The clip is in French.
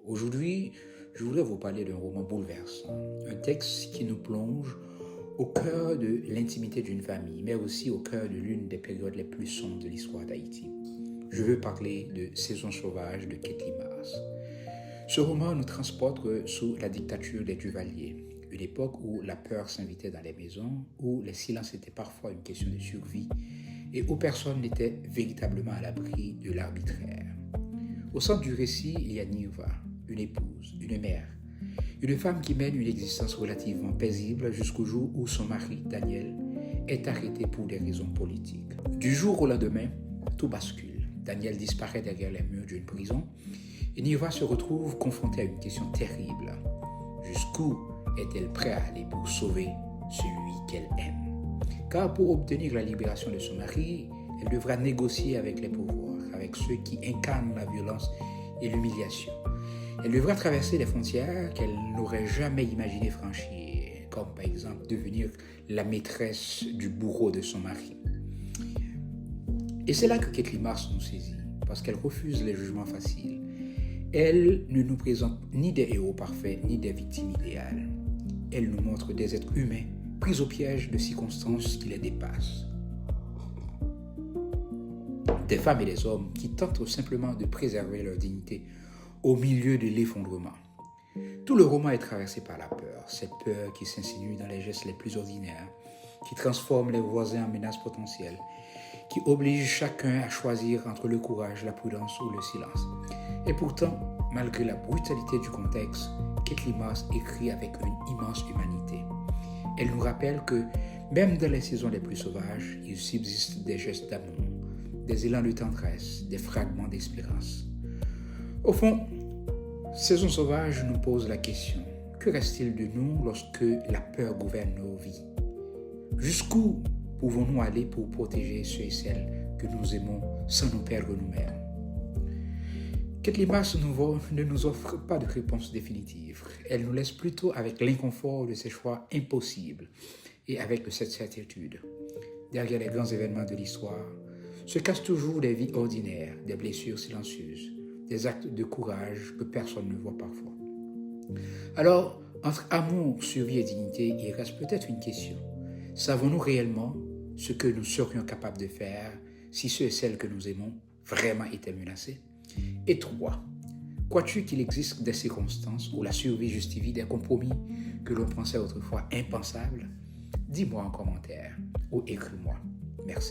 Aujourd'hui, je voudrais vous parler d'un roman bouleversant, un texte qui nous plonge au cœur de l'intimité d'une famille, mais aussi au cœur de l'une des périodes les plus sombres de l'histoire d'Haïti. Je veux parler de Saison sauvage de Ketli Mars. Ce roman nous transporte sous la dictature des Duvaliers, une époque où la peur s'invitait dans les maisons, où les silences étaient parfois une question de survie et où personne n'était véritablement à l'abri de l'arbitraire. Au centre du récit, il y a Nirva, une épouse, une mère, une femme qui mène une existence relativement paisible jusqu'au jour où son mari, Daniel, est arrêté pour des raisons politiques. Du jour au lendemain, tout bascule. Daniel disparaît derrière les murs d'une prison et Nirva se retrouve confrontée à une question terrible. Jusqu'où est-elle prête à aller pour sauver celui qu'elle aime? Car pour obtenir la libération de son mari, elle devra négocier avec les pouvoirs, avec ceux qui incarnent la violence et l'humiliation. Elle devra traverser des frontières qu'elle n'aurait jamais imaginé franchir, comme par exemple devenir la maîtresse du bourreau de son mari. Et c'est là que Ketli Mars nous saisit, parce qu'elle refuse les jugements faciles. Elle ne nous présente ni des héros parfaits, ni des victimes idéales. Elle nous montre des êtres humains pris au piège de circonstances qui les dépassent. Des femmes et des hommes qui tentent simplement de préserver leur dignité au milieu de l'effondrement. Tout le roman est traversé par la peur, cette peur qui s'insinue dans les gestes les plus ordinaires, qui transforme les voisins en menaces potentielles, qui oblige chacun à choisir entre le courage, la prudence ou le silence. Et pourtant, malgré la brutalité du contexte, Ketli Mars écrit avec une immense humanité. Elle nous rappelle que, même dans les saisons les plus sauvages, il subsiste des gestes d'amour, des élans de tendresse, des fragments d'espérance. Au fond, Saison sauvage nous pose la question, que reste-t-il de nous lorsque la peur gouverne nos vies? Jusqu'où pouvons-nous aller pour protéger ceux et celles que nous aimons sans nous perdre nous-mêmes? Ketli Mars ne nous offre pas de réponse définitive. Elle nous laisse plutôt avec l'inconfort de ces choix impossibles et avec cette certitude. Derrière les grands événements de l'histoire se cachent toujours des vies ordinaires, des blessures silencieuses, des actes de courage que personne ne voit parfois. Alors, entre amour, survie et dignité, il reste peut-être une question. Savons-nous réellement ce que nous serions capables de faire si ceux et celles que nous aimons vraiment étaient menacés? Et 3. Crois-tu qu'il existe des circonstances où la survie justifie des compromis que l'on pensait autrefois impensables? Dis-moi en commentaire ou écris-moi. Merci.